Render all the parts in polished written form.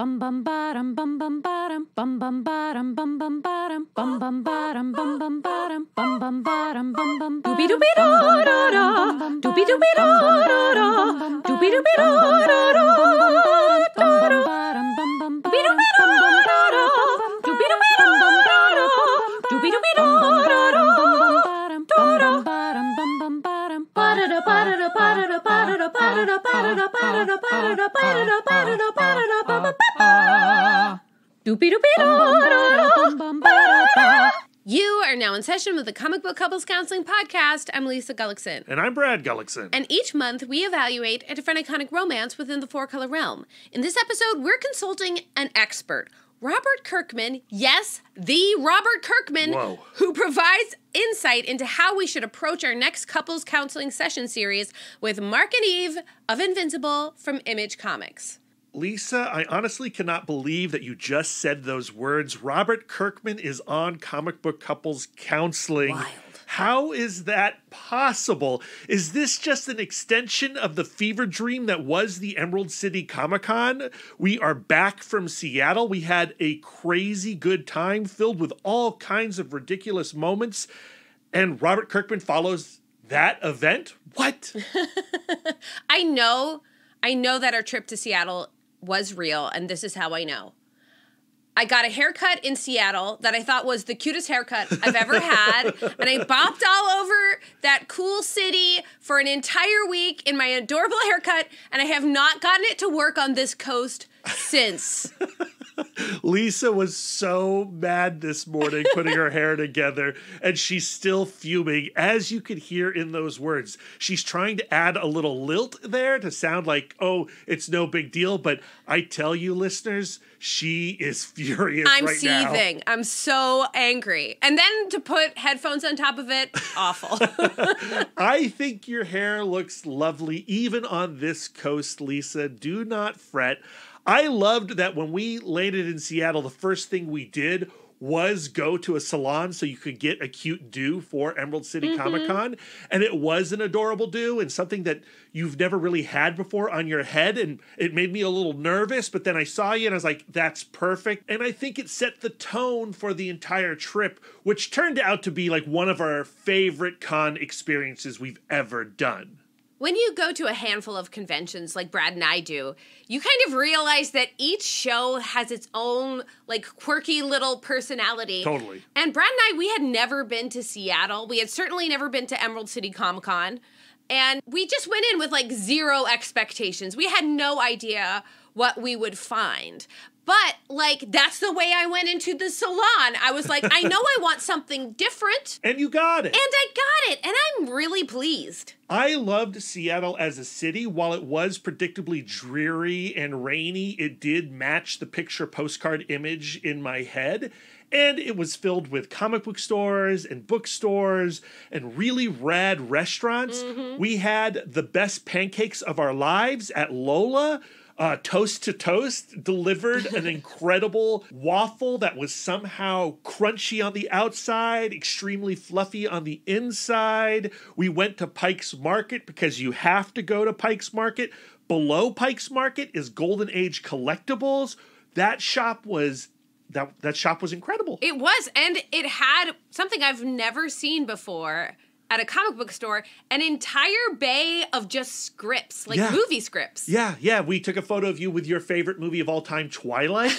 bum bum bottom bum bum bottom bum bum bottom bum bum bottom bum bum bottom bum bum bottom bum bum bottom bum bum doobie doobie da da da doobie doobie da da da doobie doobie da da da You are now in session with the Comic Book Couples Counseling Podcast. I'm Lisa Gullickson. And I'm Brad Gullickson. And each month we evaluate a different iconic romance within the four-color realm. In this episode, we're consulting an expert, Robert Kirkman, yes, the Robert Kirkman, Whoa. who provides insight into how we should approach our next couples counseling session series with Mark and Eve of Invincible from Image Comics. Lisa, I honestly cannot believe that you just said those words. Robert Kirkman is on Comic Book Couples Counseling. Wild. How is that possible? Is this just an extension of the fever dream that was the Emerald City Comic-Con? We are back from Seattle. We had a crazy good time filled with all kinds of ridiculous moments. And Robert Kirkman follows that event? What? I know that our trip to Seattle was real, and this is how I know. I got a haircut in Seattle that I thought was the cutest haircut I've ever had, and I bopped all over that cool city for an entire week in my adorable haircut, and I have not gotten it to work on this coast since. Lisa was so mad this morning putting her hair together, and she's still fuming, as you could hear in those words. She's trying to add a little lilt there to sound like, oh, it's no big deal, but I tell you, listeners, she is furious I'm right now. seething. I'm so angry. And then to put headphones on top of it, awful. I think your hair looks lovely, even on this coast, Lisa. Do not fret. I loved that when we landed in Seattle, the first thing we did was go to a salon so you could get a cute do for Emerald City Comic-Con. And it was an adorable do and something that you've never really had before on your head. And it made me a little nervous, but then I saw you and I was like, that's perfect. And I think it set the tone for the entire trip, which turned out to be like one of our favorite con experiences we've ever done. When you go to a handful of conventions like Brad and I do, you kind of realize that each show has its own like quirky little personality. Totally. And Brad and I, we had never been to Seattle. We had certainly never been to Emerald City Comic Con. And we just went in with like zero expectations. We had no idea what we would find. But, like, that's the way I went into the salon. I was like, I know I want something different. And you got it. And I got it. And I'm really pleased. I loved Seattle as a city. While it was predictably dreary and rainy, it did match the picture postcard image in my head. And it was filled with comic book stores and bookstores and really rad restaurants. We had the best pancakes of our lives at Lola. Toast to Toast delivered an incredible waffle that was somehow crunchy on the outside, extremely fluffy on the inside. We went to Pike's Market because you have to go to Pike's Market. Below Pike's Market is Golden Age Collectibles. That shop was incredible. It was, and it had something I've never seen before at a comic book store, an entire bay of just scripts, like movie scripts. Yeah. We took a photo of you with your favorite movie of all time, Twilight.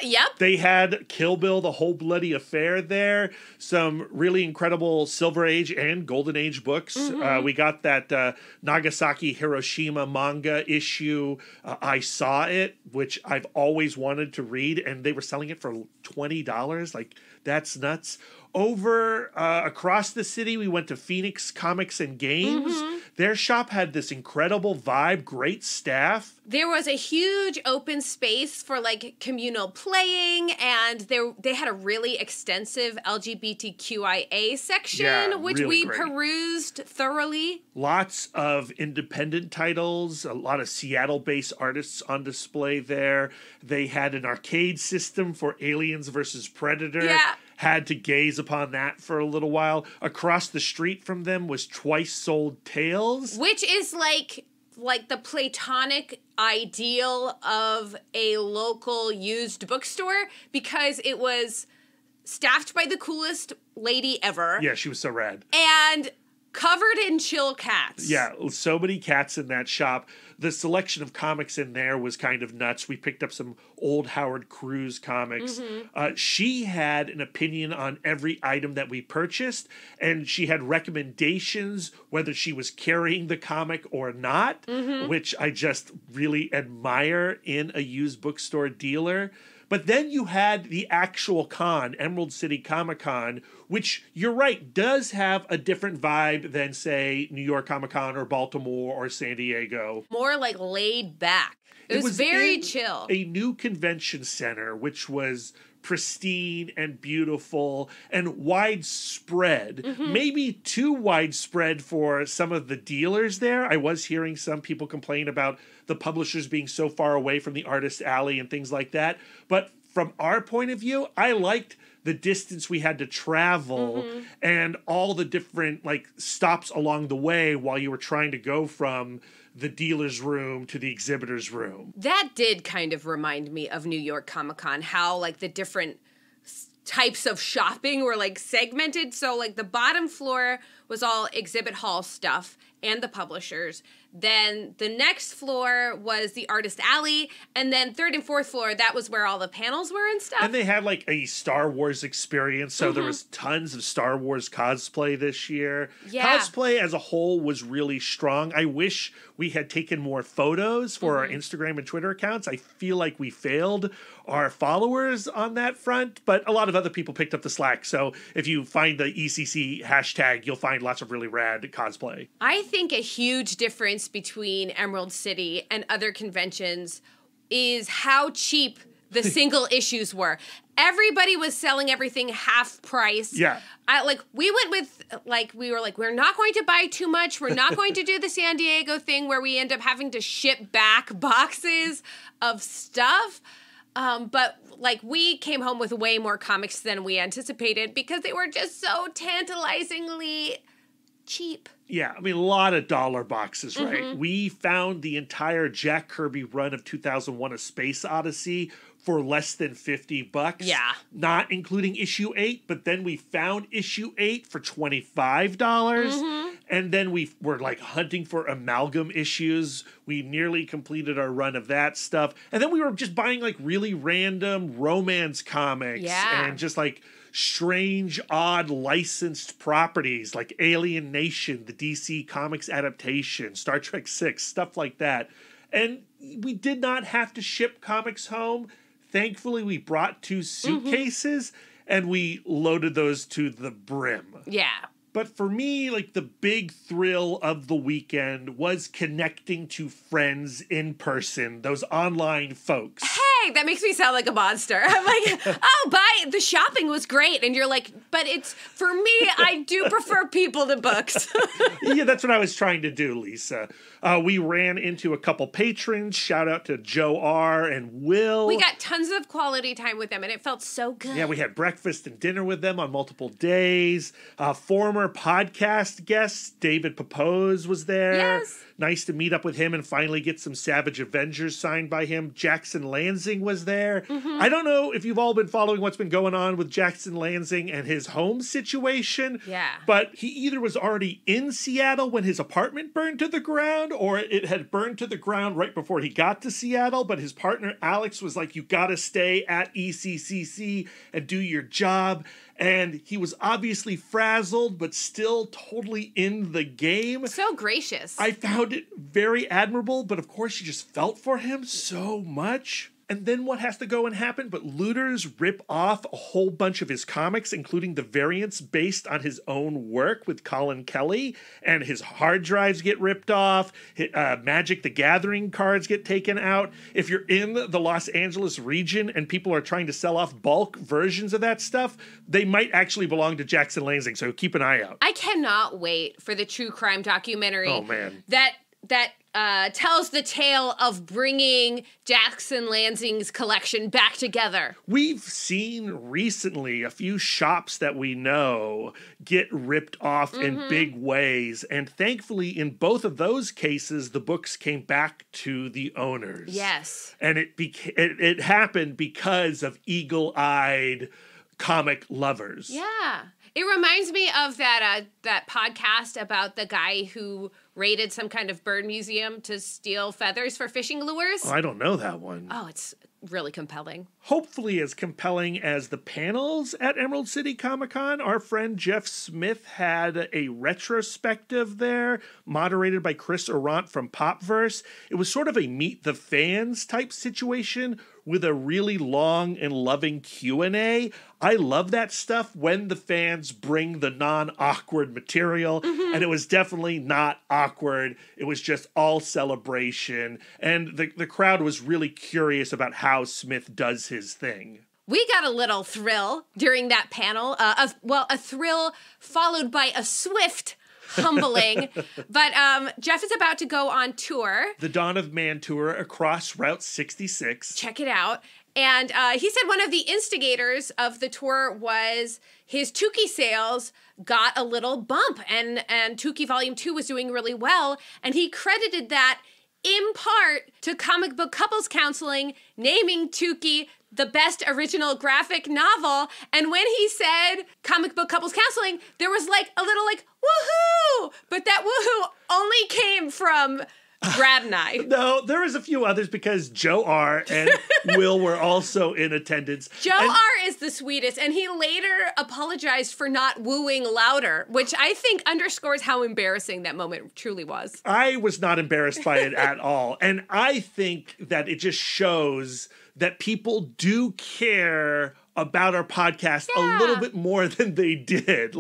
Yep. They had Kill Bill, The Whole Bloody Affair there. Some really incredible Silver Age and Golden Age books. We got that Nagasaki Hiroshima manga issue. I Saw It, which I've always wanted to read, and they were selling it for $20. Like, that's nuts. Over across the city, we went to Phoenix Comics and Games. Their shop had this incredible vibe, great staff. There was a huge open space for like communal playing, and they had a really extensive LGBTQIA section, which really we great. Perused thoroughly. Lots of independent titles, a lot of Seattle-based artists on display there. They had an arcade system for Aliens versus Predator. Yeah. Had to gaze upon that for a little while. Across the street from them was Twice Sold Tales. Which is like like the platonic ideal of a local used bookstore because it was staffed by the coolest lady ever. Yeah, she was so rad. And covered in chill cats. Yeah, so many cats in that shop. The selection of comics in there was kind of nuts. We picked up some old Howard Cruz comics. She had an opinion on every item that we purchased, and she had recommendations whether she was carrying the comic or not, which I just really admire in a used bookstore dealer. But then you had the actual con, Emerald City Comic Con, which, you're right, does have a different vibe than, say, New York Comic Con or Baltimore or San Diego. More like laid back. It was very chill. A new convention center, which was pristine and beautiful and widespread. Maybe too widespread for some of the dealers there. I was hearing some people complain about the publishers being so far away from the artist alley and things like that. But from our point of view, I liked the distance we had to travel and all the different like stops along the way while you were trying to go from the dealer's room to the exhibitor's room. That did kind of remind me of New York Comic Con, how like the different types of shopping were like segmented. So like the bottom floor was all exhibit hall stuff and the publishers. Then the next floor was the artist alley. And then third and fourth floor, that was where all the panels were and stuff. And they had like a Star Wars experience. So there was tons of Star Wars cosplay this year. Yeah. Cosplay as a whole was really strong. I wish we had taken more photos for our Instagram and Twitter accounts. I feel like we failed our followers on that front, but a lot of other people picked up the slack. So if you find the ECC hashtag, you'll find lots of really rad cosplay. I think a huge difference between Emerald City and other conventions is how cheap the single issues were. Everybody was selling everything half price. Yeah. We went with, we were like, we're not going to buy too much. We're not going to do the San Diego thing where we end up having to ship back boxes of stuff. But we came home with way more comics than we anticipated because they were just so tantalizingly cheap. Yeah, I mean, a lot of dollar boxes, right? We found the entire Jack Kirby run of 2001: A Space Odyssey for less than $50. Yeah. Not including issue 8, but then we found issue 8 for $25. And then we were hunting for amalgam issues. We nearly completed our run of that stuff. And then we were just buying really random romance comics and just strange, odd licensed properties like Alien Nation, the DC Comics adaptation, Star Trek VI, stuff like that. And we did not have to ship comics home. Thankfully, we brought 2 suitcases and we loaded those to the brim. Yeah. But for me, the big thrill of the weekend was connecting to friends in person, those online folks. Hey, that makes me sound like a monster. I'm like, oh, bye. The shopping was great. And you're like, but for me, I do prefer people to books. Yeah, that's what I was trying to do, Lisa. We ran into a couple patrons. Shout out to Joe R. and Will. We got tons of quality time with them, and it felt so good. Yeah, we had breakfast and dinner with them on multiple days. Former podcast guest David Papose was there. Yes. Nice to meet up with him and finally get some Savage Avengers signed by him. Jackson Lansing was there. I don't know if you've all been following what's been going on with Jackson Lansing and his home situation. Yeah. But he either was already in Seattle when his apartment burned to the ground, or it had burned to the ground right before he got to Seattle. But his partner Alex was like, you gotta stay at ECCC and do your job. And he was obviously frazzled, but still totally in the game. So gracious. I found it very admirable, but of course you just felt for him so much. And then what has to go and happen? But looters rip off a whole bunch of his comics, including the variants based on his own work with Colin Kelly, and his hard drives get ripped off. Magic the Gathering cards get taken out. If you're in the Los Angeles region and people are trying to sell off bulk versions of that stuff, they might actually belong to Jackson Lansing, so keep an eye out. I cannot wait for the true crime documentary. Oh, man. That tells the tale of bringing Jackson Lansing's collection back together. We've seen recently a few shops that we know get ripped off in big ways, and thankfully in both of those cases the books came back to the owners. Yes. And it happened because of eagle-eyed comic lovers. Yeah. It reminds me of that podcast about the guy who raided some kind of bird museum to steal feathers for fishing lures. Oh, I don't know that one. Oh, it's really compelling. Hopefully as compelling as the panels at Emerald City Comic-Con. Our friend Jeff Smith had a retrospective there, moderated by Chris Arant from Popverse. It was sort of a meet the fans type situation with a really long and loving Q&A. I love that stuff when the fans bring the non-awkward material, and it was definitely not awkward. It was just all celebration, and the crowd was really curious about how Smith does his thing. We got a little thrill during that panel, a thrill followed by a swift humbling. But Jeff is about to go on tour. The Dawn of Man tour across Route 66. Check it out. And he said one of the instigators of the tour was his Tukey sales got a little bump. And Tukey Volume 2 was doing really well. And he credited that in part to Comic Book Couples Counseling naming Tukey the best original graphic novel. And when he said Comic Book Couples Counseling, there was like a little like, woohoo! But that woohoo only came from Brad and I. No, there was a few others because Joe R. and Will were also in attendance. Joe R. is the sweetest, and he later apologized for not wooing louder, which I think underscores how embarrassing that moment truly was. I was not embarrassed by it at all. And I think that it just shows that people do care about our podcast a little bit more than they did.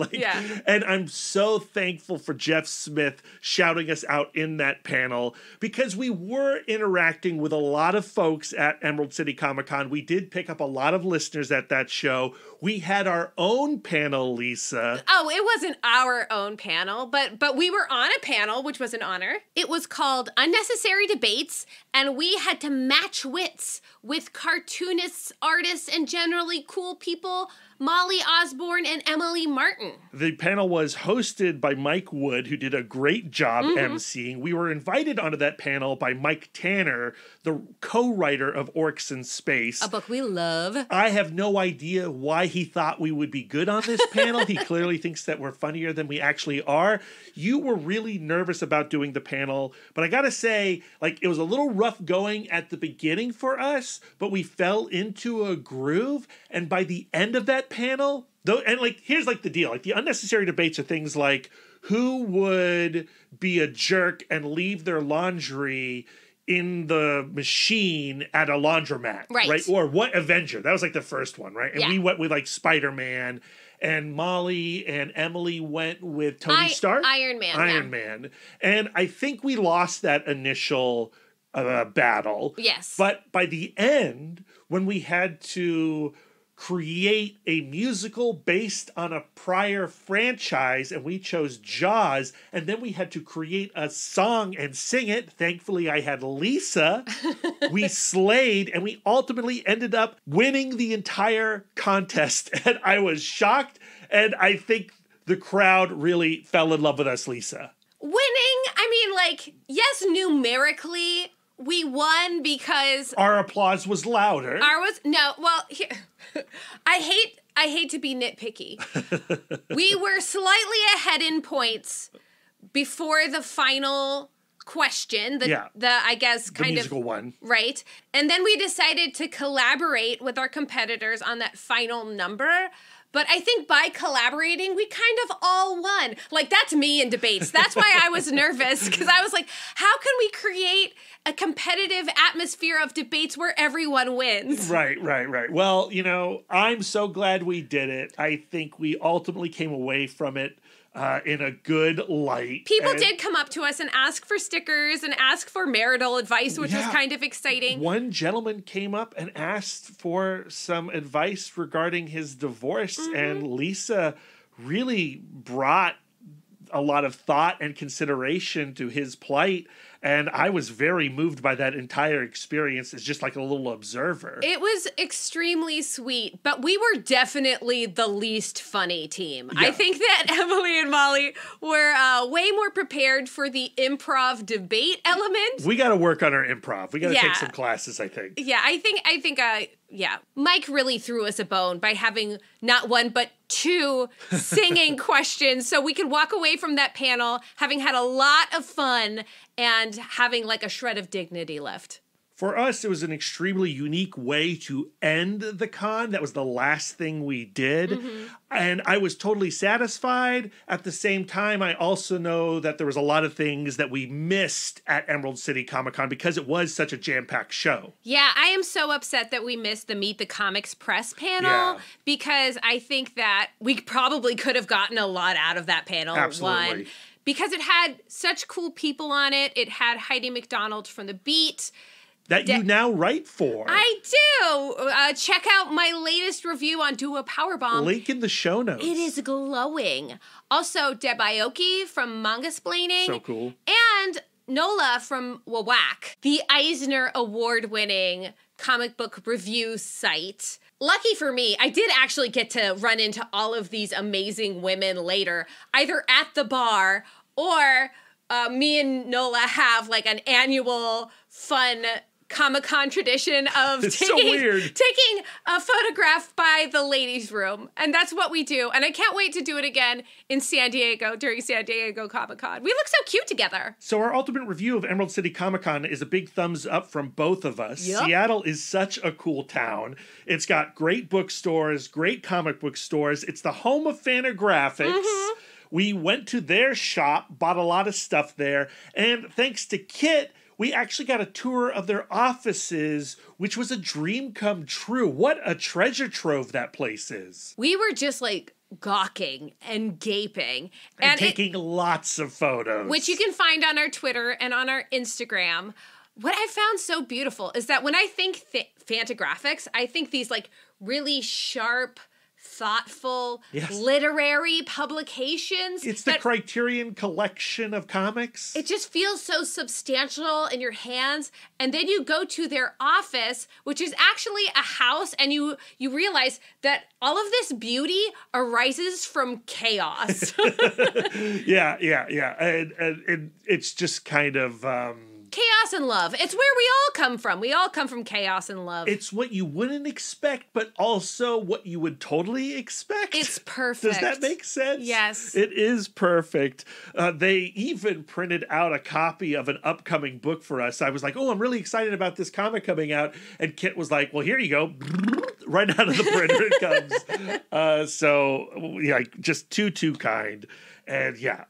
And I'm so thankful for Jeff Smith shouting us out in that panel, because we were interacting with a lot of folks at Emerald City Comic-Con. We did pick up a lot of listeners at that show. We had our own panel, Lisa. Oh, it wasn't our own panel, but we were on a panel, which was an honor. It was called Unnecessary Debates, and we had to match wits with cartoonists, artists, and generally cool people, Molly Osborne and Emily Martin. The panel was hosted by Mike Wood, who did a great job emceeing. We were invited onto that panel by Mike Tanner, the co-writer of Orcs in Space. A book we love. I have no idea why he thought we would be good on this panel. He clearly thinks that we're funnier than we actually are. You were really nervous about doing the panel, but I gotta say, like, it was a little rough going at the beginning for us, but we fell into a groove, and by the end of that panel, though, and like, here's like the deal, like the unnecessary debates are things like who would be a jerk and leave their laundry in the machine at a laundromat, right? Or what Avenger? That was like the first one, right? And we went with like Spider-Man, and Molly and Emily went with Tony Stark, Iron Man. And I think we lost that initial battle. Yes, but by the end, when we had to create a musical based on a prior franchise, and we chose Jaws, and then we had to create a song and sing it. Thankfully, I had Lisa. We slayed, and we ultimately ended up winning the entire contest, and I was shocked, and I think the crowd really fell in love with us, Lisa. Winning? I mean, like, yes, numerically, we won because our applause was louder. I hate to be nitpicky. We were slightly ahead in points before the final question, the musical one. Right. And then we decided to collaborate with our competitors on that final number. But I think by collaborating, we kind of all won. Like, that's me in debates. That's why I was nervous, because I was like, how can we create a competitive atmosphere of debates where everyone wins? Right. Well, I'm so glad we did it. I think we ultimately came away from it in a good light. People did come up to us and ask for stickers and ask for marital advice, which was kind of exciting. One gentleman came up and asked for some advice regarding his divorce, and Lisa really brought a lot of thought and consideration to his plight. And I was very moved by that entire experience as just like a little observer. It was extremely sweet, but we were definitely the least funny team. Yeah. I think that Emily and Molly were way more prepared for the improv debate element. We got to work on our improv. We got to Yeah. take some classes, I think. Yeah, I think, Mike really threw us a bone by having not one, but two singing questions so we could walk away from that panel having had a lot of fun and having like a shred of dignity left. For us, it was an extremely unique way to end the con. That was the last thing we did. Mm-hmm. And I was totally satisfied. At the same time, I also know that there was a lot of things that we missed at Emerald City Comic Con because it was such a jam-packed show. Yeah, I am so upset that we missed the Meet the Comics press panel Yeah. because I think that we probably could have gotten a lot out of that panel. Absolutely. One, because it had such cool people on it. It had Heidi McDonald from The Beat. That you now write for. I do. Check out my latest review on Duo Powerbomb. Link in the show notes. It is glowing. Also, Deb Aoki from Mangasplaining. So cool. And Nola from Whack, the Eisner Award-winning comic book review site. Lucky for me, I did actually get to run into all of these amazing women later, either at the bar or me and Nola have like an annual fun Comic-Con tradition of It's so weird. taking a photograph by the ladies' room. And that's what we do. And I can't wait to do it again in San Diego during San Diego Comic-Con. We look so cute together. So our ultimate review of Emerald City Comic Con is a big thumbs up from both of us. Yep. Seattle is such a cool town. It's got great bookstores, great comic book stores. It's the home of Fantagraphics. Mm-hmm. We went to their shop, bought a lot of stuff there, and thanks to Kit, we actually got a tour of their offices, which was a dream come true. What a treasure trove that place is. We were just like gawking and gaping. And taking lots of photos. Which you can find on our Twitter and on our Instagram. What I found so beautiful is that when I think Fantagraphics, I think these like really sharp, thoughtful, Yes. literary publications. It's the that Criterion collection of comics. it just feels so substantial in your hands. And then you go to their office, which is actually a house, and you realize that all of this beauty arises from chaos. Yeah. And it's just kind of... Chaos and love. It's where we all come from. We all come from chaos and love. It's what you wouldn't expect, but also what you would totally expect. It's perfect. Does that make sense? Yes. It is perfect. They even printed out a copy of an upcoming book for us. I was like, oh, I'm really excited about this comic coming out. And Kit was like, well, here you go. Right out of the printer it comes. So, yeah, just too kind. And yeah,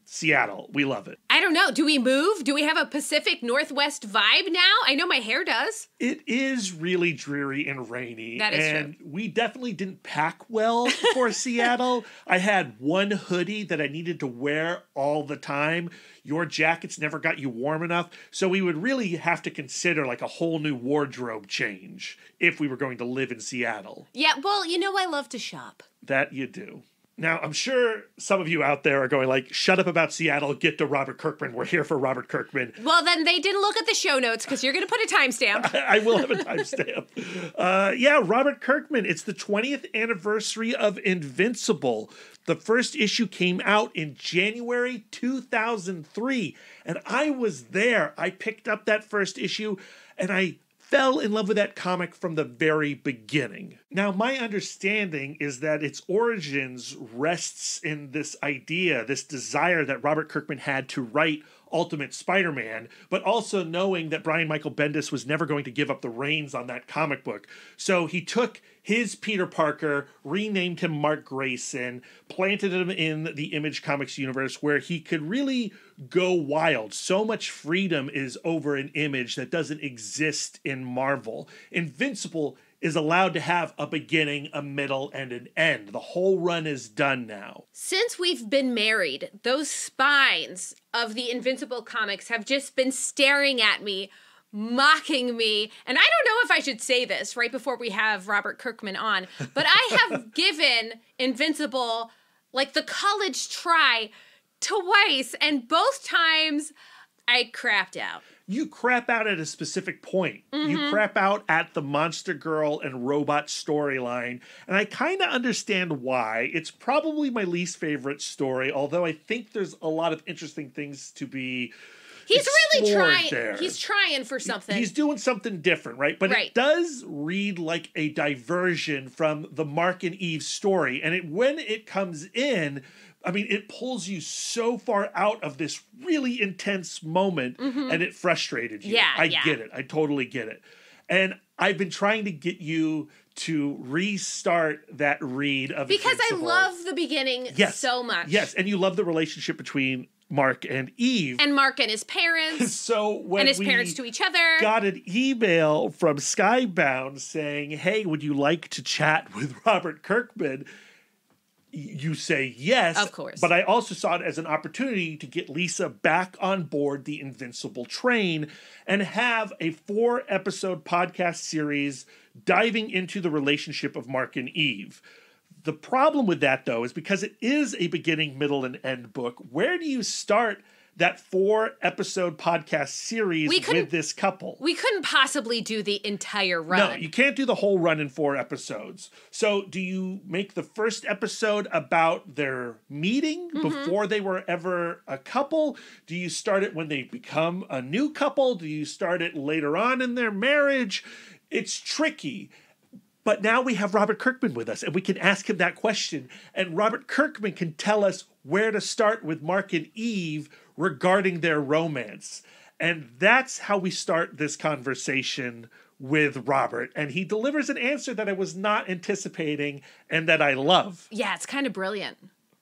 Seattle, we love it. I don't know. Do we move? Do we have a Pacific Northwest vibe now? I know my hair does. It is really dreary and rainy. That is and we definitely didn't pack well for Seattle. I had one hoodie that I needed to wear all the time. Your jackets never got you warm enough. So we would really have to consider like a whole new wardrobe change if we were going to live in Seattle. Yeah, well, you know I love to shop. That you do. Now, I'm sure some of you out there are going like, shut up about Seattle, get to Robert Kirkman. We're here for Robert Kirkman. Well, then they didn't look at the show notes because you're going to put a timestamp. I will have a timestamp. Yeah, Robert Kirkman. It's the 20th anniversary of Invincible. The first issue came out in January 2003, and I was there. I picked up that first issue, and I fell in love with that comic from the very beginning. Now, my understanding is that its origins rests in this idea, this desire that Robert Kirkman had to write Ultimate Spider-Man, but also knowing that Brian Michael Bendis was never going to give up the reins on that comic book. So he took his Peter Parker, renamed him Mark Grayson, planted him in the Image Comics universe where he could really go wild. So much freedom is over an Image that doesn't exist in Marvel. Invincible is allowed to have a beginning, a middle, and an end. The whole run is done now. Since we've been married, those spines of the Invincible comics have just been staring at me, mocking me. And I don't know if I should say this right before we have Robert Kirkman on, but I have given Invincible like the college try twice, and both times I crapped out. You crap out at a specific point. You crap out at the monster girl and robot storyline. And I kind of understand why. It's probably my least favorite story, although I think there's a lot of interesting things to be He's really trying. there. He's trying for something. He's doing something different, right? But it does read like a diversion from the Mark and Eve story. And when it comes in, I mean, it pulls you so far out of this really intense moment and it frustrated you. Yeah, I get it. I totally get it. And I've been trying to get you to restart that read of because Invincible. I love the beginning so much. Yes, and you love the relationship between Mark and Eve. And Mark and his parents. So when and his parents to each other. Got an email from Skybound saying, hey, would you like to chat with Robert Kirkman? You say yes. Of course. But I also saw it as an opportunity to get Lisa back on board the Invincible train and have a 4-episode podcast series diving into the relationship of Mark and Eve. The problem with that, though, is because it is a beginning, middle, and end book, where do you start that 4-episode podcast series with this couple? We couldn't possibly do the entire run. No, you can't do the whole run in 4 episodes. So do you make the first episode about their meeting before they were ever a couple? Do you start it when they become a new couple? Do you start it later on in their marriage? It's tricky. But now we have Robert Kirkman with us, and we can ask him that question. And Robert Kirkman can tell us where to start with Mark and Eve regarding their romance. And that's how we start this conversation with Robert. And he delivers an answer that I was not anticipating and that I love. Yeah, it's kind of brilliant.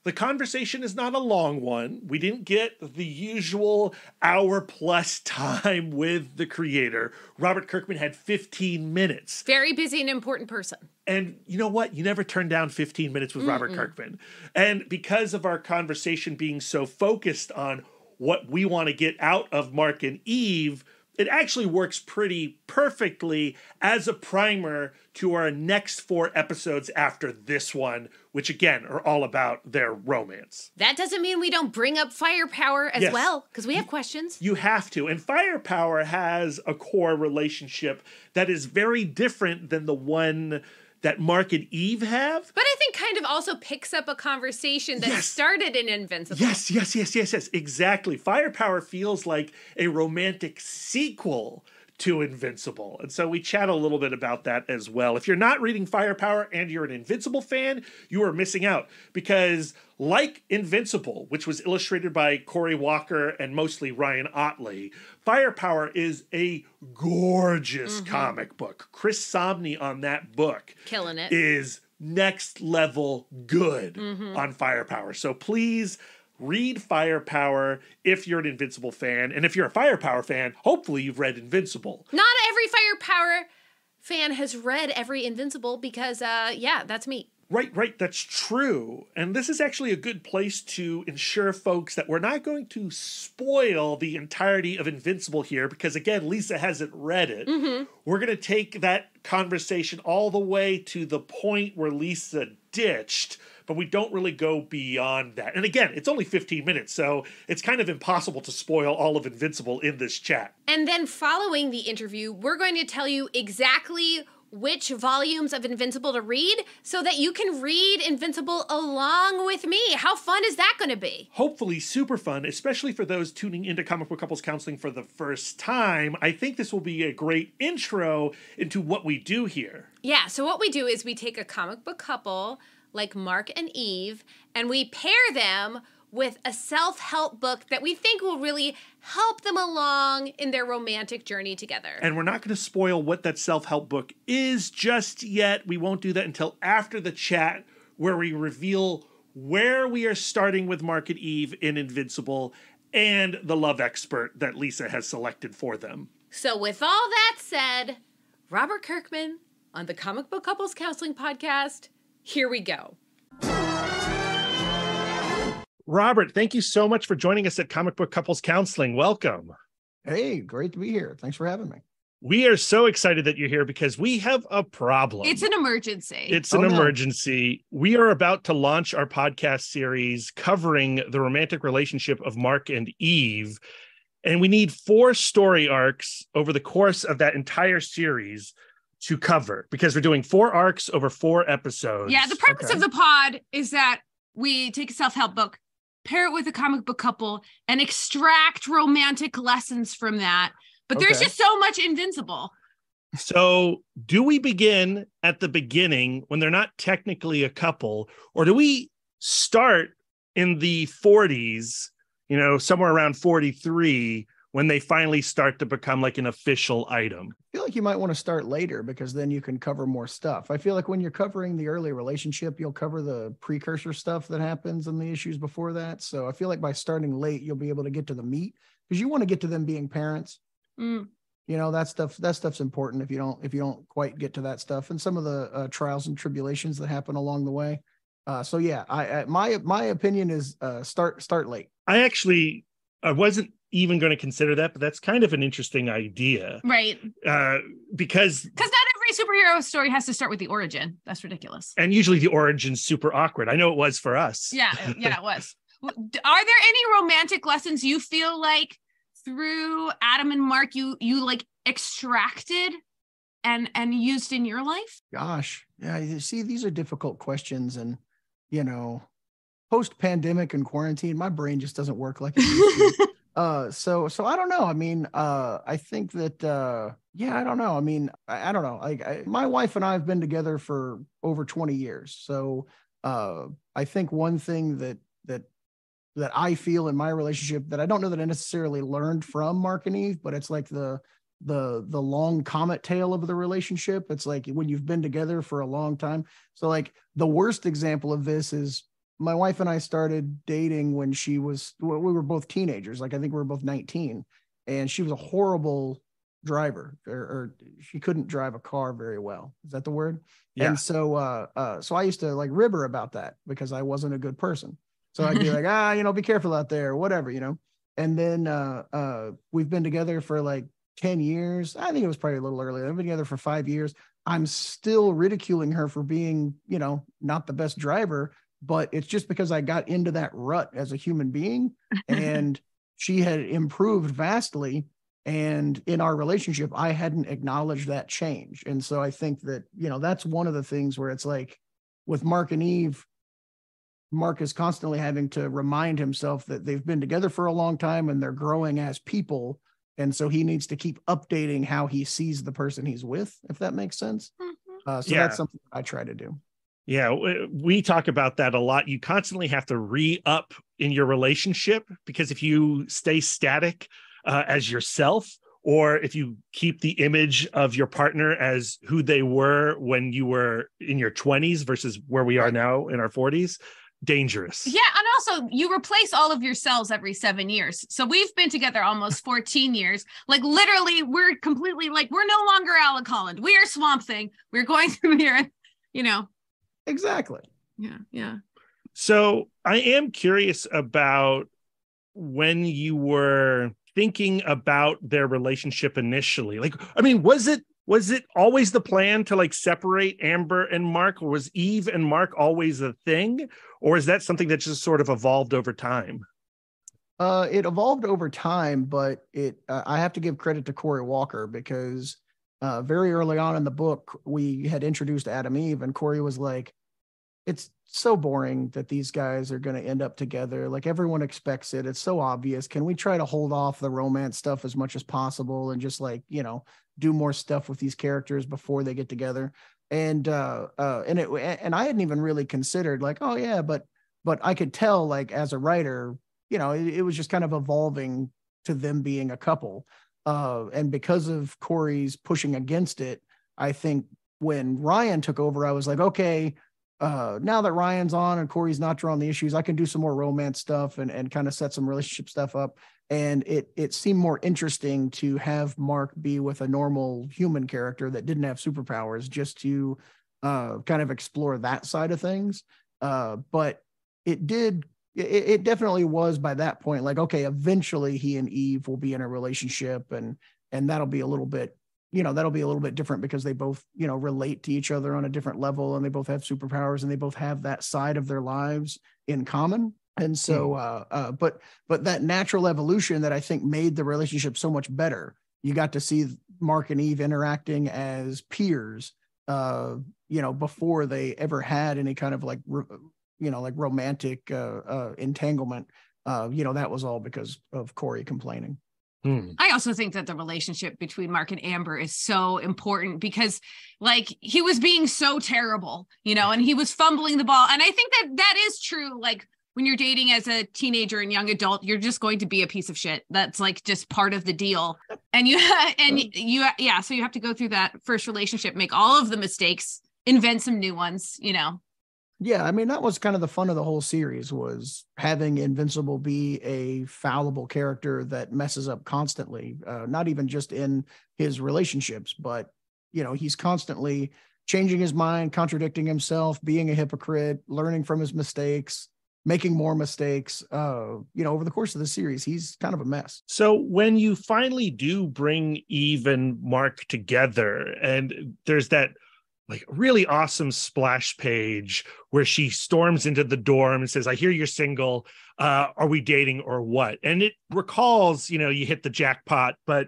The conversation is not a long one. We didn't get the usual hour-plus time with the creator. Robert Kirkman had 15 minutes. Very busy and important person. And you know what? You never turn down 15 minutes with Robert Kirkman. And because of our conversation being so focused on what we want to get out of Mark and Eve, it actually works pretty perfectly as a primer to our next 4 episodes after this one, which again are all about their romance. That doesn't mean we don't bring up firepower as well, because we have questions. You have to. And firepower has a core relationship that is very different than the one that Mark and Eve have. But I think kind of also picks up a conversation that started in Invincible. Yes, exactly. Firepower feels like a romantic sequel to Invincible. And so we chat a little bit about that as well. If you're not reading Firepower and you're an Invincible fan, you are missing out. Because like Invincible, which was illustrated by Cory Walker and mostly Ryan Ottley, Firepower is a gorgeous comic book. Chris Samnee on that book killing it is next level good on Firepower. So please read Firepower if you're an Invincible fan. And if you're a Firepower fan, hopefully you've read Invincible. Not every Firepower fan has read every Invincible because, that's me. Right. That's true. And this is actually a good place to ensure folks that we're not going to spoil the entirety of Invincible here because, again, Lisa hasn't read it. We're going to take that conversation all the way to the point where Lisa ditched, but we don't really go beyond that. And again, it's only 15 minutes, so it's kind of impossible to spoil all of Invincible in this chat. And then following the interview, we're going to tell you exactly which volumes of Invincible to read so that you can read Invincible along with me. How fun is that going to be? Hopefully super fun, especially for those tuning into Comic Book Couples Counseling for the first time. I think this will be a great intro into what we do here. Yeah, so what we do is we take a comic book couple like Mark and Eve, and we pair them with a self-help book that we think will really help them along in their romantic journey together. And we're not going to spoil what that self-help book is just yet. We won't do that until after the chat, where we reveal where we are starting with Mark and Eve in Invincible and the love expert that Lisa has selected for them. So with all that said, Robert Kirkman on the Comic Book Couples Counseling Podcast, here we go. Robert, thank you so much for joining us at Comic Book Couples Counseling. Welcome. Hey, great to be here. Thanks for having me. We are so excited that you're here because we have a problem. It's an emergency. It's an emergency. We are about to launch our podcast series covering the romantic relationship of Mark and Eve. And we need 4 story arcs over the course of that entire series to cover, because we're doing 4 arcs over 4 episodes. Yeah, the purpose of the pod is that we take a self-help book, pair it with a comic book couple, and extract romantic lessons from that. But there's just so much Invincible. So do we begin at the beginning when they're not technically a couple, or do we start in the 40s, somewhere around 43, when they finally start to become like an official item? I feel like you might want to start later, because then you can cover more stuff. I feel like when you're covering the early relationship, you'll cover the precursor stuff that happens and the issues before that. So I feel like by starting late, you'll be able to get to the meat, because you want to get to them being parents. That stuff's important if you don't quite get to that stuff, and some of the trials and tribulations that happen along the way. So yeah, my opinion is start late. I wasn't even going to consider that, but that's kind of an interesting idea. Right. Because not every superhero story has to start with the origin. That's ridiculous. And usually the origin's super awkward. I know it was for us. Yeah, it was. Are there any romantic lessons you feel like through Adam and Mark you like extracted and used in your life? Gosh, yeah, you see, these are difficult questions, and post-pandemic and quarantine, my brain just doesn't work like it used to. So I don't know. I mean, I think that, I don't know. I mean, I don't know. My wife and I have been together for over 20 years. So, I think one thing that I feel in my relationship that I don't know that I necessarily learned from Mark and Eve, but it's like the long comet tail of the relationship. It's like when you've been together for a long time. So like the worst example of this is my wife and I started dating when we were both teenagers. Like I think we were both 19, and she was a horrible driver, or she couldn't drive a car very well. Is that the word? Yeah. And so I used to like rib her about that because I wasn't a good person. So I'd be like, be careful out there, whatever, And then we've been together for like 10 years. I think it was probably a little earlier. I've been together for 5 years. I'm still ridiculing her for being, not the best driver, but it's just because I got into that rut as a human being, and she had improved vastly. And in our relationship, I hadn't acknowledged that change. And so I think that, that's one of the things where it's like with Mark and Eve, Mark is constantly having to remind himself that they've been together for a long time and they're growing as people. And so he needs to keep updating how he sees the person he's with, if that makes sense. That's something I try to do. Yeah, we talk about that a lot. You constantly have to re-up in your relationship, because if you stay static as yourself, or if you keep the image of your partner as who they were when you were in your 20s versus where we are now in our 40s, dangerous. Yeah, and also you replace all of your cells every 7 years. So we've been together almost 14 years. Like literally, we're completely like, we're no longer Alec Holland. We are Swamp Thing. We're going through here, Exactly. Yeah. So I am curious about when you were thinking about their relationship initially. Like, I mean, was it always the plan to like separate Amber and Mark, or was Eve and Mark always a thing? Or is that something that just sort of evolved over time? It evolved over time, but I have to give credit to Corey Walker, because very early on in the book, we had introduced Adam Eve, and Corey was like, it's so boring that these guys are going to end up together. Like everyone expects it. It's so obvious. Can we try to hold off the romance stuff as much as possible and just like, do more stuff with these characters before they get together? And I hadn't even really considered like, oh yeah, but I could tell like as a writer, it was just kind of evolving to them being a couple. And because of Corey's pushing against it, I think when Ryan took over, I was like, okay, now that Ryan's on and Corey's not drawing the issues, I can do some more romance stuff and kind of set some relationship stuff up. And it seemed more interesting to have Mark be with a normal human character that didn't have superpowers, just to kind of explore that side of things. But it definitely was by that point, like, okay, eventually he and Eve will be in a relationship, and that'll be a little bit, different because they both, relate to each other on a different level, and they both have superpowers, and they both have that side of their lives in common. And so, but that natural evolution that I think made the relationship so much better. You got to see Mark and Eve interacting as peers, before they ever had any kind of like romantic entanglement. That was all because of Corey complaining. I also think that the relationship between Mark and Amber is so important because like he was being so terrible, and he was fumbling the ball. And I think that is true. Like when you're dating as a teenager and young adult, you're just going to be a piece of shit. That's like just part of the deal. And you so you have to go through that first relationship, make all of the mistakes, invent some new ones, Yeah, I mean, that was kind of the fun of the whole series, was having Invincible be a fallible character that messes up constantly, not even just in his relationships, but, he's constantly changing his mind, contradicting himself, being a hypocrite, learning from his mistakes, making more mistakes. Over the course of the series, he's kind of a mess. So when you finally do bring Eve and Mark together, and there's that like really awesome splash page where she storms into the dorm and says, "I hear you're single. Are we dating or what?" And it recalls, you hit the jackpot, but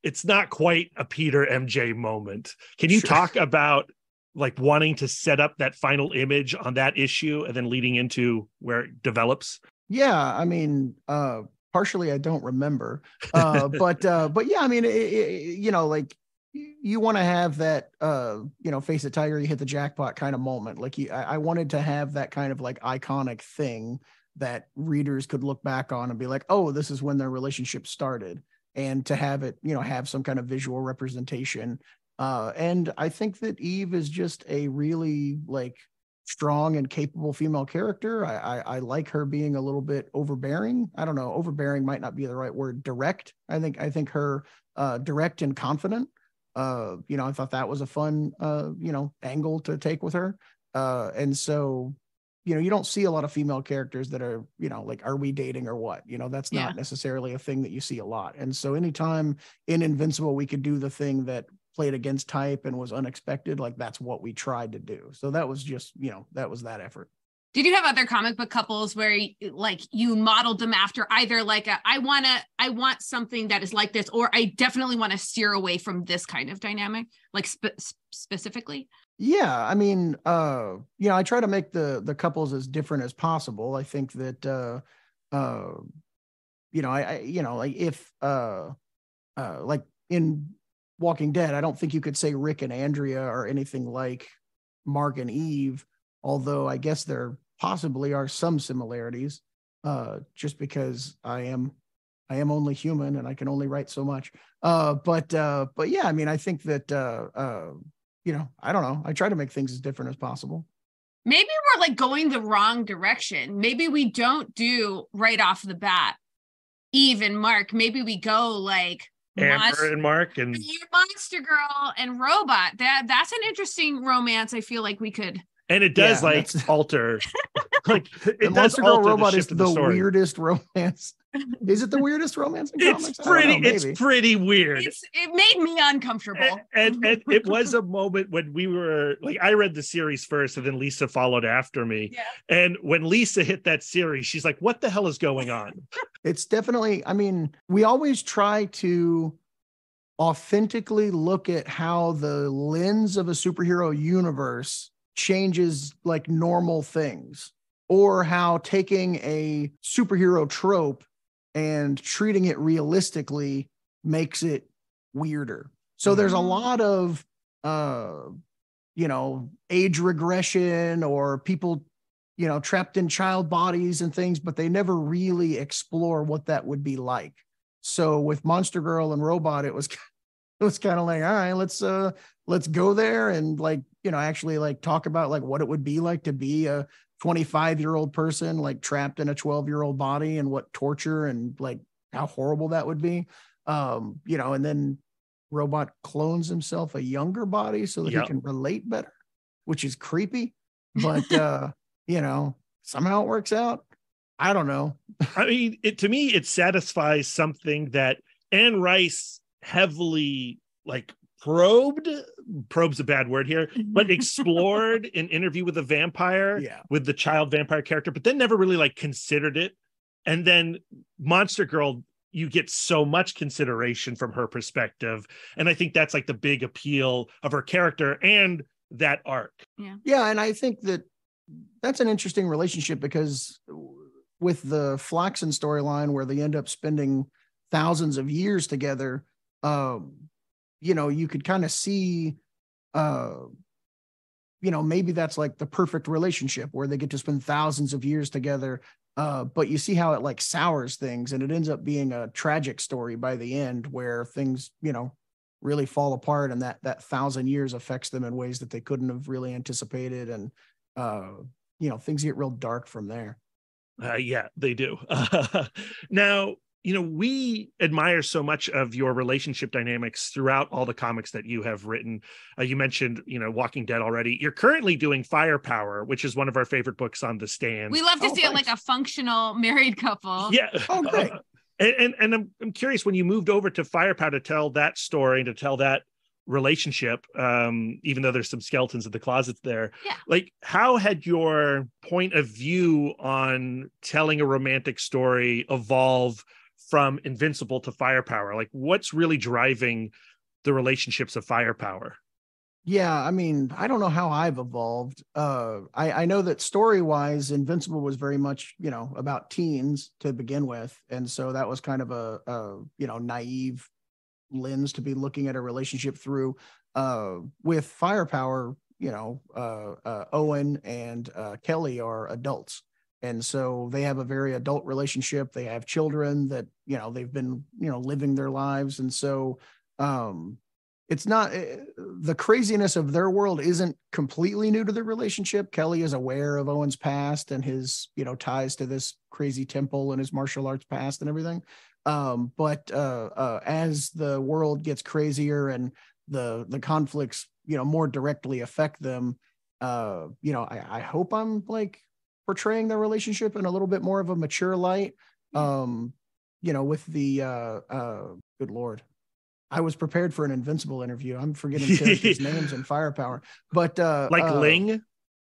it's not quite a Peter MJ moment. Can you talk about like wanting to set up that final image on that issue and then leading into where it develops? Yeah, I mean, partially I don't remember, but yeah, I mean, like you want to have that, face it tiger, you hit the jackpot kind of moment. Like I wanted to have that kind of like iconic thing that readers could look back on and be like, oh, this is when their relationship started, and to have it, have some kind of visual representation. And I think that Eve is just a really like strong and capable female character. I like her being a little bit overbearing. I don't know, overbearing might not be the right word. Direct. I think her direct and confident. I thought that was a fun, angle to take with her. And so, you don't see a lot of female characters that are, like, are we dating or what? That's not necessarily a thing that you see a lot. And so anytime in Invincible, we could do the thing that played against type and was unexpected, like that's what we tried to do. So that was just, that was that effort. Did you have other comic book couples where like you modeled them after either like I want something that is like this, or I definitely want to steer away from this kind of dynamic, like specifically? Yeah, I mean, I try to make the couples as different as possible. I think that, like if, like in Walking Dead, I don't think you could say Rick and Andrea are anything like Mark and Eve, although I guess there possibly are some similarities, just because I am only human and I can only write so much. But yeah, I mean, I think that, I don't know. I try to make things as different as possible. Maybe we're like going the wrong direction. Maybe we don't do right off the bat Eve and Mark. Maybe we go like Amber and Mark and Monster Girl and Robot. That's an interesting romance. I feel like we could. And it does alter. Like it Monster Girl Robot is the weirdest romance. Is it the weirdest romance in comics? It's pretty weird. It made me uncomfortable. And it was a moment when we were like, I read the series first and then Lisa followed after me. Yeah. And when Lisa hit that series, she's like, what the hell is going on? It's definitely, I mean, we always try to authentically look at how the lens of a superhero universe changes like normal things, or how taking a superhero trope and treating it realistically makes it weirder. So there's a lot of, age regression, or people, trapped in child bodies and things, but they never really explore what that would be like. So with Monster Girl and Robot, it was kind of like, all right, let's go there and like, actually like talk about like what it would be like to be a 25-year-old person like trapped in a 12-year-old body, and what torture and like how horrible that would be. And then Robot clones himself a younger body so that he can relate better, which is creepy, but somehow it works out. I don't know. I mean, to me, it satisfies something that Anne Rice heavily like probe's a bad word here, but explored an Interview with a Vampire with the child vampire character, but then never really like considered it. And then Monster Girl, you get so much consideration from her perspective. And I think that's like the big appeal of her character and that arc. Yeah. And I think that's an interesting relationship, because with the Flaxen storyline where they end up spending thousands of years together, you know, you could kind of see, you know, maybe that's like the perfect relationship where they get to spend thousands of years together. But you see how it like sours things, and it ends up being a tragic story by the end where things, you know, really fall apart, and that 1,000 years affects them in ways that they couldn't have really anticipated. And, you know, things get real dark from there. Yeah, they do. Now, you know, we admire so much of your relationship dynamics throughout all the comics that you have written. You mentioned, you know, Walking Dead already. You're currently doing Firepower, which is one of our favorite books on the stand. We love to see it like a functional married couple. Yeah. Oh, great. And I'm curious, when you moved over to Firepower to tell that story and to tell that relationship, even though there's some skeletons in the closets there, like how had your point of view on telling a romantic story evolve from Invincible to Firepower? Like, what's really driving the relationships of Firepower? Yeah, I mean, I don't know how I've evolved. I know that story-wise, Invincible was very much, you know, about teens to begin with. And so that was kind of a you know, naive lens to be looking at a relationship through. With Firepower, you know, Owen and Kelly are adults. And so they have a very adult relationship. They have children that, you know, they've been, you know, living their lives. And so it's not, the craziness of their world isn't completely new to the relationship. Kelly is aware of Owen's past and his, you know, ties to this crazy temple and his martial arts past and everything. But as the world gets crazier and the conflicts, you know, more directly affect them, you know, I hope I'm like portraying their relationship in a little bit more of a mature light. You know, with the good Lord, I was prepared for an Invincible interview. I'm forgetting characters' names in Firepower, but like Ling.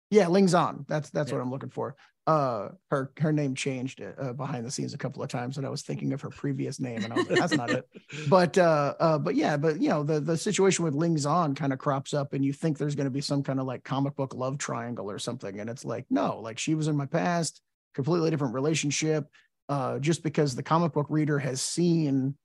Yeah, Ling Zan. That's what I'm looking for. Her name changed behind the scenes a couple of times, and I was thinking of her previous name, and I was like, that's not it. But you know, the situation with Ling Zan kind of crops up, and you think there's going to be some kind of like comic book love triangle or something, and it's like, no, like she was in my past, completely different relationship. Just because the comic book reader has seen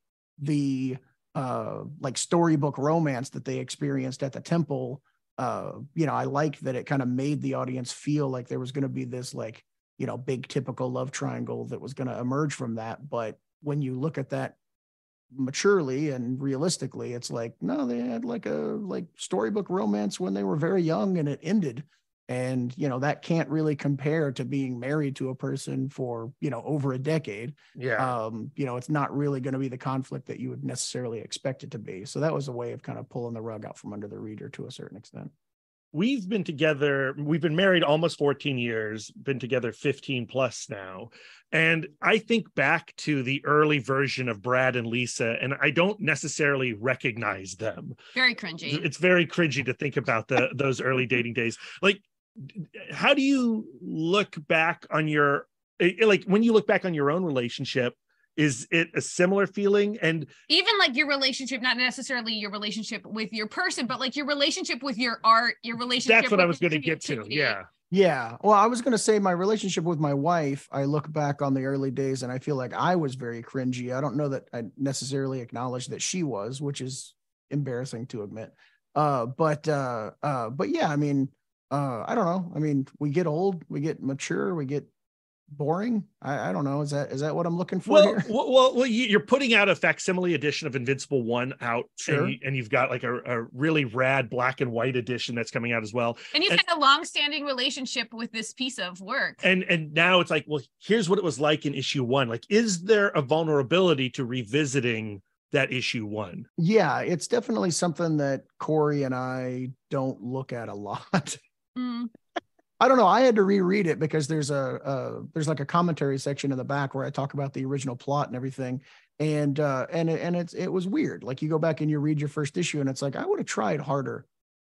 the like storybook romance that they experienced at the temple. You know, I liked that it kind of made the audience feel like there was going to be this like, you know, big typical love triangle that was going to emerge from that. But when you look at that maturely and realistically, it's like, no, they had like a storybook romance when they were very young and it ended. And, you know, that can't really compare to being married to a person for, you know, over a decade. Yeah. You know, it's not really going to be the conflict that you would necessarily expect it to be. So that was a way of kind of pulling the rug out from under the reader to a certain extent. We've been married almost 14 years, been together 15 plus now. And I think back to the early version of Brad and Lisa, and I don't necessarily recognize them. Very cringy. It's very cringy to think about those early dating days. Like, how do you look back on your, like when you look back on your own relationship, is it a similar feeling? And even like your relationship, not necessarily your relationship with your person, but like your relationship with your art, your relationship. That's what I was going to get to. Yeah. Yeah. Well, I was going to say my relationship with my wife, I look back on the early days and I feel like I was very cringy. I don't know that I necessarily acknowledge that she was, which is embarrassing to admit. But yeah, I mean, I don't know. I mean, we get old, we get mature, we get boring. I don't know. Is that what I'm looking for here? Well, you're putting out a facsimile edition of Invincible 1 out, sure. and you've got like a really rad black and white edition that's coming out as well. And you've had a long-standing relationship with this piece of work. And now it's like, well, here's what it was like in issue 1. Like, is there a vulnerability to revisiting that issue 1? Yeah, it's definitely something that Corey and I don't look at a lot. I don't know. I had to reread it because there's like a commentary section in the back where I talk about the original plot and everything. It was weird. Like you go back and you read your first issue and it's like, I would have tried harder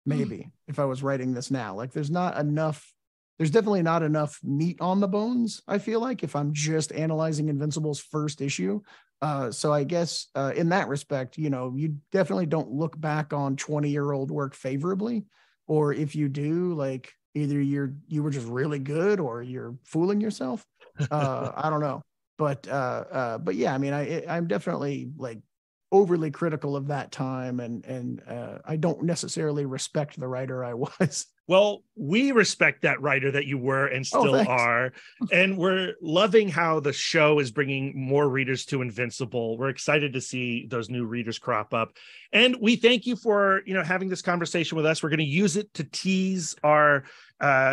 maybe if I was writing this now. Like there's definitely not enough meat on the bones, I feel like, if I'm just analyzing Invincible's first issue. So I guess in that respect, you definitely don't look back on 20-year-old work favorably, or if you do, like either you were just really good or you're fooling yourself. I don't know. But yeah, I mean, I'm definitely like overly critical of that time, and I don't necessarily respect the writer I was. Well, we respect that writer that you were and still are. And we're loving how the show is bringing more readers to Invincible. We're excited to see those new readers crop up. And we thank you for, having this conversation with us. We're going to use it to tease our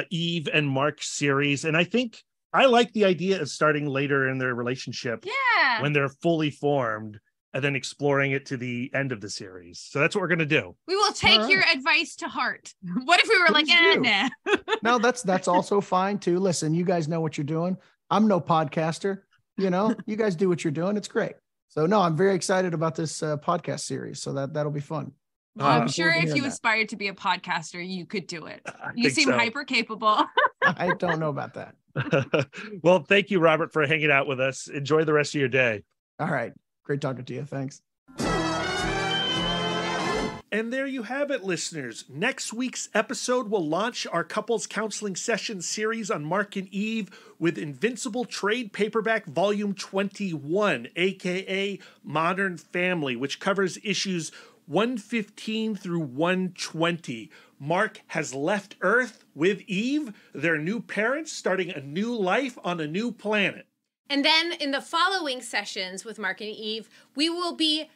Eve and Mark series. And I like the idea of starting later in their relationship when they're fully formed, and then exploring it to the end of the series. So that's what we're going to do. We will take your advice to heart. What if we were like, nah? No, that's also fine too. Listen, you guys know what you're doing. I'm no podcaster. You guys do what you're doing. It's great. So no, I'm very excited about this podcast series. So that'll be fun. Well, I'm sure if you aspired to be a podcaster, you could do it. You seem hyper capable. I don't know about that. Well, thank you, Robert, for hanging out with us. Enjoy the rest of your day. All right. Great talking to you. Thanks. And there you have it, listeners. Next week's episode will launch our couples counseling session series on Mark and Eve with Invincible Trade Paperback Volume 21, aka Modern Family, which covers issues 115 through 120. Mark has left Earth with Eve, their new parents, starting a new life on a new planet. And then in the following sessions with Mark and Eve, we will be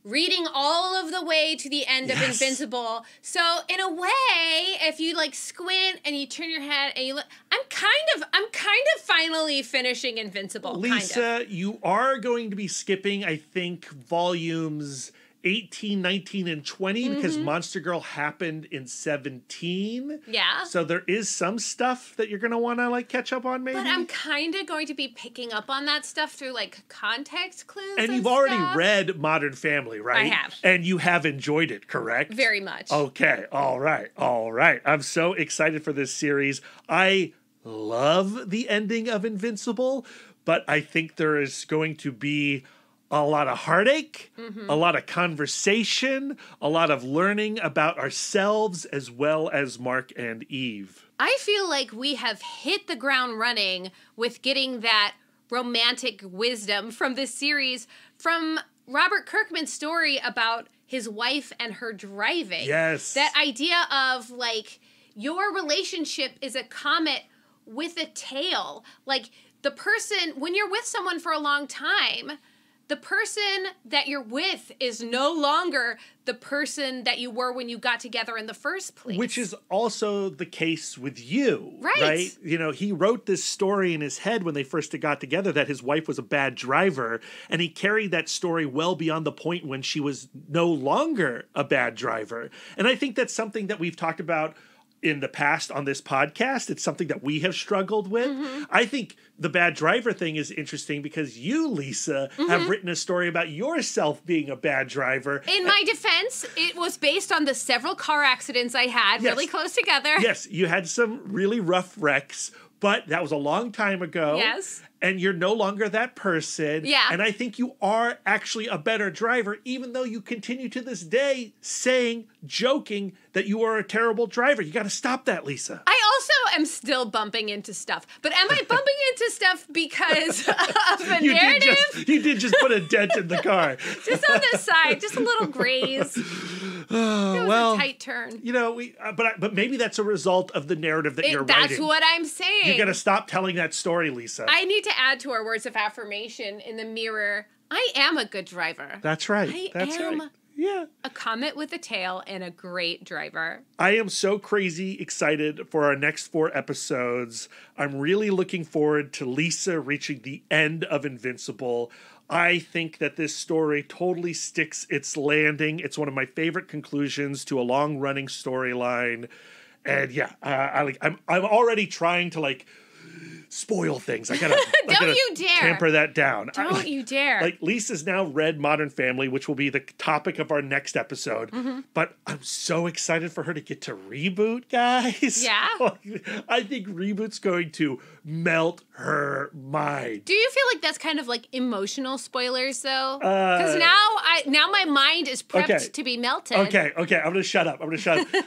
reading all of the way to the end of Invincible. So in a way, if you like squint and you turn your head and you look, I'm kind of finally finishing Invincible. Lisa, you are going to be skipping, I think, volumes 18, 19, and 20 because Monster Girl happened in 17. Yeah. So there is some stuff that you're going to want to like catch up on maybe. But I'm kind of going to be picking up on that stuff through like context clues. And you've already read Modern Family, right? I have. And you have enjoyed it, correct? Very much. Okay. All right. I'm so excited for this series. I love the ending of Invincible, but I think there is going to be a lot of heartache, a lot of conversation, a lot of learning about ourselves as well as Mark and Eve. I feel like we have hit the ground running with getting that romantic wisdom from this series from Robert Kirkman's story about his wife and her driving. Yes. That idea of like your relationship is a comet with a tail. Like the person, when you're with someone for a long time, the person that you're with is no longer the person that you were when you got together in the first place. Which is also the case with you, right? He wrote this story in his head when they first got together that his wife was a bad driver, and he carried that story well beyond the point when she was no longer a bad driver. And I think that's something that we've talked about in the past on this podcast. It's something that we have struggled with. I think the bad driver thing is interesting because you, Lisa, have written a story about yourself being a bad driver. In my defense, it was based on the several car accidents I had really close together. Yes, you had some really rough wrecks, but that was a long time ago. Yes. And you're no longer that person. Yeah. And I think you are actually a better driver, even though you continue to this day joking that you are a terrible driver. You got to stop that, Lisa. I also am still bumping into stuff. But am I bumping into stuff because of the narrative? You did just put a dent in the car. Just on the side, just a little graze. It was a tight turn. But maybe that's a result of the narrative that you're writing. That's what I'm saying. You got to stop telling that story, Lisa. I need to add to our words of affirmation in the mirror. I am a good driver. That's right. That's right. Yeah. A comet with a tail and a great driver. I am so crazy excited for our next 4 episodes. I'm really looking forward to Lisa reaching the end of Invincible. I think that this story totally sticks its landing. It's one of my favorite conclusions to a long-running storyline. And yeah, I'm already trying to spoil things. I gotta you dare tamper that down. Don't you dare. Like, Lisa's now read Modern Family, which will be the topic of our next episode. But I'm so excited for her to get to Reboot, guys. Yeah. I think Reboot's going to melt her mind. Do you feel like that's kind of like emotional spoilers though? Because now my mind is prepped to be melted. Okay. I'm gonna shut up.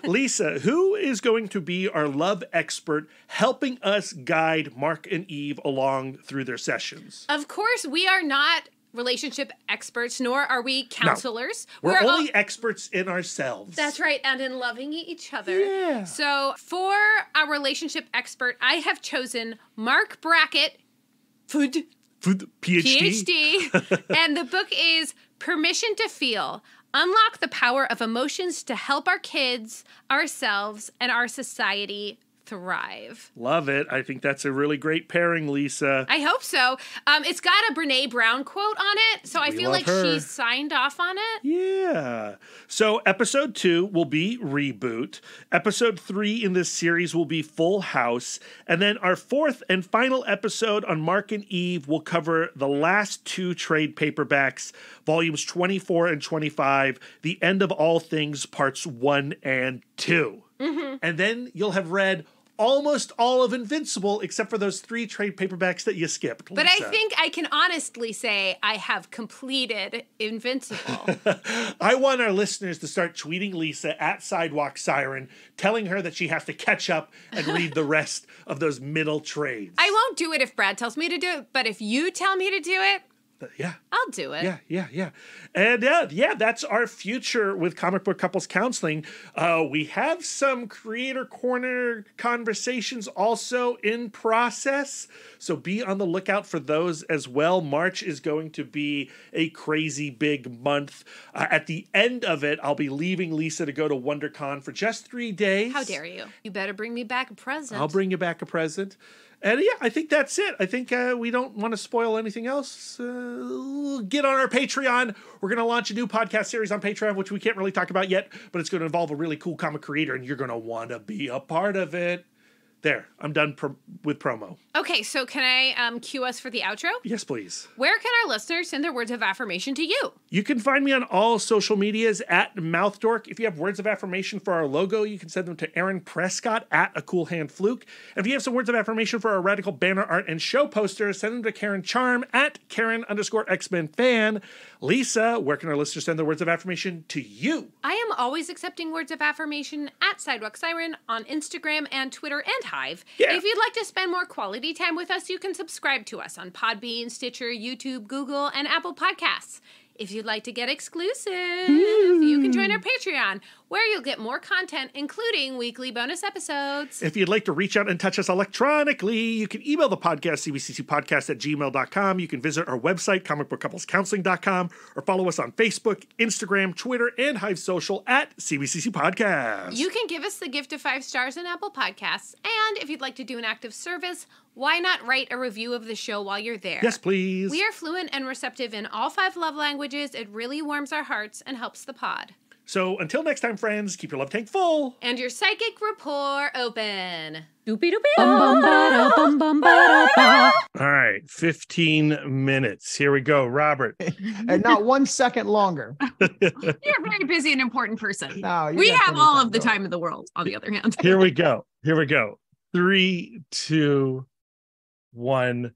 Lisa, who is going to be our love expert helping us guide Mark and Eve along through their sessions? Of course, we are not relationship experts, nor are we counselors. No. We're only experts in ourselves. That's right, and in loving each other. Yeah. So for our relationship expert, I have chosen Mark Brackett, PhD. And the book is Permission to Feel. Unlock the power of emotions to help our kids, ourselves, and our society thrive. Love it. I think that's a really great pairing, Lisa. I hope so. It's got a Brene Brown quote on it, so I feel like she's signed off on it. Yeah. So episode 2 will be Reboot. Episode 3 in this series will be Full House. And then our 4th and final episode on Mark and Eve will cover the last 2 trade paperbacks, volumes 24 and 25, The End of All Things, parts 1 and 2. And then you'll have read almost all of Invincible, except for those 3 trade paperbacks that you skipped, Lisa. But I think I can honestly say I have completed Invincible. I want our listeners to start tweeting Lisa at Sidewalk Siren, telling her that she has to catch up and read the rest of those middle trades. I won't do it if Brad tells me to do it, but if you tell me to do it, yeah, I'll do it. Yeah. And that's our future with Comic Book Couples Counseling. We have some Creator Corner conversations also in process, so be on the lookout for those as well. March is going to be a crazy big month. At the end of it, I'll be leaving Lisa to go to WonderCon for just 3 days. How dare you? You better bring me back a present. I'll bring you back a present. And I think that's it. I think we don't want to spoil anything else. Get on our Patreon. We're going to launch a new podcast series on Patreon, which we can't really talk about yet, but it's going to involve a really cool comic creator, and you're going to want to be a part of it. There, I'm done with promo. Okay, so can I cue us for the outro? Yes, please. Where can our listeners send their words of affirmation to you? You can find me on all social medias at MouthDork. If you have words of affirmation for our logo, you can send them to Aaron Prescott at A Cool Hand Fluke. And if you have some words of affirmation for our radical banner art and show posters, send them to Karen Charm at Karen_X-Men fan. Lisa, where can our listeners send their words of affirmation to you? I am always accepting words of affirmation at Sidewalk Siren on Instagram and Twitter and Hive. Yeah. If you'd like to spend more quality time with us, you can subscribe to us on Podbean, Stitcher, YouTube, Google, and Apple Podcasts. If you'd like to get exclusive, you can join our Patreon, where you'll get more content, including weekly bonus episodes. If you'd like to reach out and touch us electronically, you can email the podcast, cbccpodcast@gmail.com. You can visit our website, comicbookcouplescounseling.com, or follow us on Facebook, Instagram, Twitter, and Hive Social at CBCC Podcast. You can give us the gift of 5 stars on Apple Podcasts. And if you'd like to do an act of service, why not write a review of the show while you're there? Yes, please. We are fluent and receptive in all 5 love languages. It really warms our hearts and helps the pod. So until next time, friends, keep your love tank full. And your psychic rapport open. Doopy doopy. Bum bum ba bum bum ba. All right, 15 minutes. Here we go, Robert. And not 1 second longer. You're a very busy and important person. No, We have all of the time in the world, on the other hand. Here we go. 3, 2, 1.